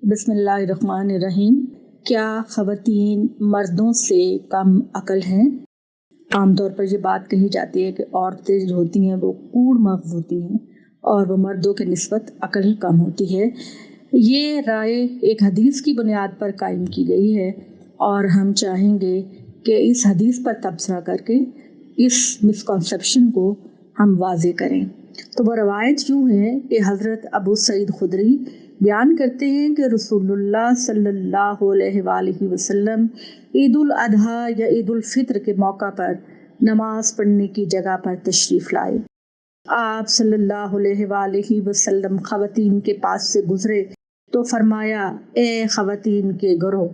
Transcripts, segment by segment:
बिस्मिल्लाहिर्रहमानिर्रहीम। क्या ख़वातीन मर्दों से कम अकल हैं? आम तौर पर ये बात कही जाती है कि औरतें जो होती हैं वो कूड़ मग़ज़ होती हैं और वो मर्दों के निस्बत अकल कम होती है। ये राय एक हदीस की बुनियाद पर कायम की गई है और हम चाहेंगे कि इस हदीस पर तबसरा करके इस मिसकॉन्सेप्शन को हम वाज़े करें। तो वो रवायत यूँ है कि हज़रत अबू सईद खुदरी बयान करते हैं कि रसूलुल्लाह सल्लल्लाहु अलैहि वसल्लम ईद उल अधा या ईद उल फित्र के मौका पर नमाज पढ़ने की जगह पर तशरीफ़ लाए। आप सल्लल्लाहु अलैहि वसल्लम ख़वातीन के पास से गुज़रे तो फरमाया, ए ख़वातीन के गिरोह,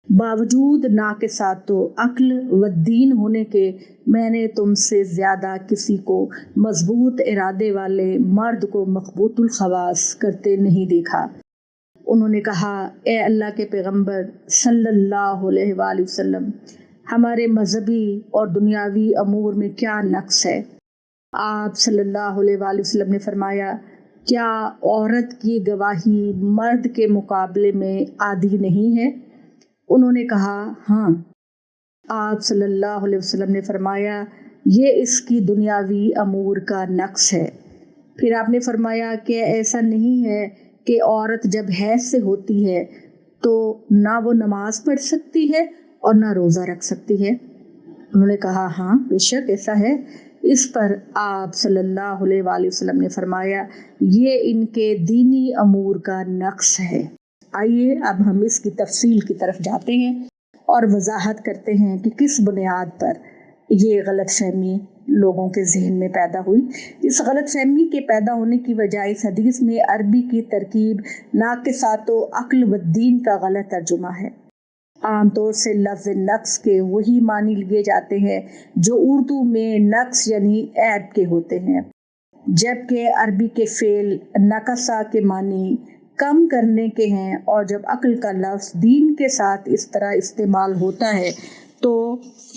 बावजूद नाक़िसातो अक्ल व दीन होने के मैंने तुमसे ज़्यादा किसी को मजबूत इरादे वाले मर्द को मक़बूतुल ख़वास करते नहीं देखा। उन्होंने कहा, ए अल्लाह के पैगम्बर सल्लल्लाहु अलैहि वसल्लम, हमारे मजहबी और दुनियावी अमूर में क्या नक्स है? आप सल्लल्लाहु अलैहि वसल्लम ने फरमाया, क्या औरत की गवाही मर्द के मुकाबले में आदी नहीं है? उन्होंने कहा, हाँ। आप सल्लल्लाहु अलैहि वसल्लम ने फरमाया, ये इसकी दुनियावी अमूर का नक्स है। फिर आपने फरमाया कि ऐसा नहीं है कि औरत जब हैज़ से होती है तो ना वो नमाज पढ़ सकती है और ना रोज़ा रख सकती है? उन्होंने कहा, हाँ बेशक ऐसा है। इस पर आप सल्लल्लाहु अलैहि वसल्लम ने फरमाया, ये इनके दीनी अमूर का नक्स है। आइए अब हम इसकी तफसील की तरफ जाते हैं और वजाहत करते हैं कि किस बुनियाद पर ये गलत फहमी लोगों के जहन में पैदा हुई। इस गलत फहमी के पैदा होने की वजह इस हदीस में अरबी की तरकीब नाक़िसातो अक्ल व दीन का गलत तर्जुमा है। आम तौर से लफ्ज़ नक्स के वही मानी लिए जाते हैं जो उर्दू में नक्स यानी ऐब के होते हैं, जबकि अरबी के फ़ेल नकसा के मानी कम करने के हैं। और जब अक्ल का लफ्ज़ दीन के साथ इस तरह इस्तेमाल होता है तो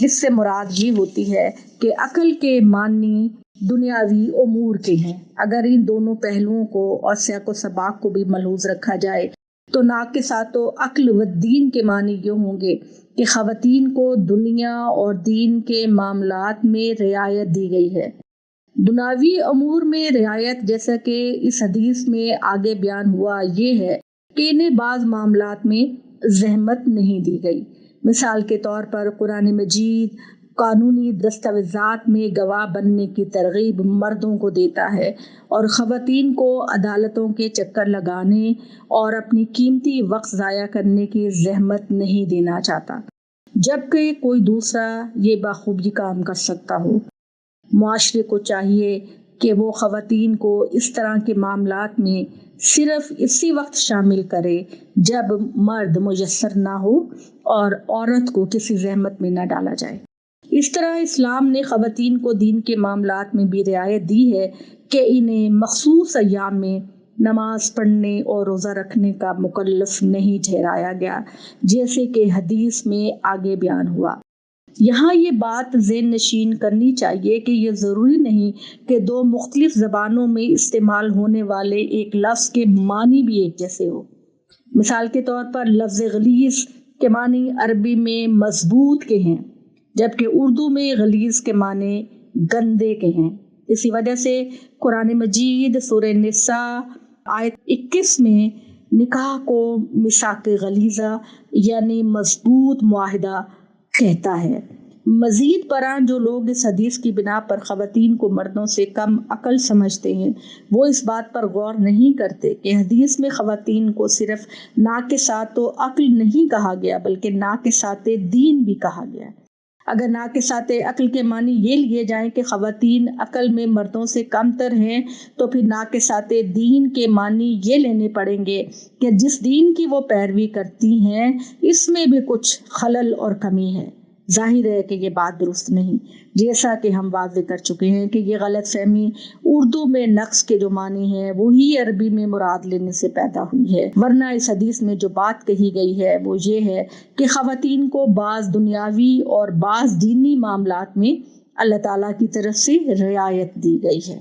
इससे मुराद ये होती है कि अक्ल के मानी दुनियावी उमूर के हैं। अगर इन दोनों पहलुओं को और सियाक़ो सबाक़ को भी मलहूज़ रखा जाए तो नाक़िसातो अक्ल व दीन के मानी ये होंगे कि ख़वातीन को दुनिया और दीन के मामलात में रियायत दी गई है। दुनियावी अमूर में रियायत, जैसा कि इस हदीस में आगे बयान हुआ, ये है कि इन्हें बाज़ मामलात में ज़हमत नहीं दी गई। मिसाल के तौर पर कुरान मजीद कानूनी दस्तावेज़ात में गवाह बनने की तरगीब मर्दों को देता है और ख़वातीन को अदालतों के चक्कर लगाने और अपनी कीमती वक्त ज़ाया करने की ज़हमत नहीं देना चाहता, जबकि कोई दूसरा ये बाखूबी काम कर सकता हो। मुआशरे को चाहिए कि वो ख़वातीन को इस तरह के मामलात में सिर्फ़ इसी वक्त शामिल करे जब मर्द मुयस्सर ना हो और औरत को किसी ज़हमत में न डाला जाए। इस तरह इस्लाम ने ख़वातीन को दीन के मामलात में भी रियायत दी है कि इन्हें मख़सूस अय्याम में नमाज पढ़ने और रोज़ा रखने का मुकल्लफ़ नहीं ठहराया गया, जैसे कि हदीस में आगे बयान हुआ। यहाँ ये बात ज़हन नशीन करनी चाहिए कि ये ज़रूरी नहीं कि दो मुख्तलिफ ज़बानों में इस्तेमाल होने वाले एक लफ्ज़ के मानी भी एक जैसे हो। मिसाल के तौर पर लफ्ज़ गलीज़ के मानी अरबी में मजबूत के हैं, जबकि उर्दू में गलीज़ के माने गंदे के हैं। इसी वजह से कुरान मजीद सूरह निसा आयत 21 में निकाह को मिसाक़ गलीज़ा यानी मजबूत मुआहिदा कहता है। मज़ीद बरां जो लोग इस हदीस की बिना पर ख़वातीन को मर्दों से कम अकल समझते हैं, वो इस बात पर गौर नहीं करते कि हदीस में ख़वातीन को सिर्फ नाक़िसातो अक्ल नहीं कहा गया बल्कि नाक़िसाते दीन भी कहा गया। अगर नाक़िसाते अक्ल के मानी ये लिए जाएं कि ख़वातीन अक्ल में मर्दों से कमतर हैं, तो फिर नाक़िसाते दीन के मानी ये लेने पड़ेंगे कि जिस दीन की वो पैरवी करती हैं इसमें भी कुछ खलल और कमी है। जाहिर है कि ये बात दुरुस्त नहीं, जैसा कि हम वाज़े कर चुके हैं कि ये गलत फहमी उर्दू में नक्स के जो मानी है वही अरबी में मुराद लेने से पैदा हुई है। वरना इस हदीस में जो बात कही गई है वो ये है कि ख़वातीन को बाज़ दुनियावी और बाज़ दीनी मामलात में अल्लाह ताला की तरफ से रियायत दी गई है।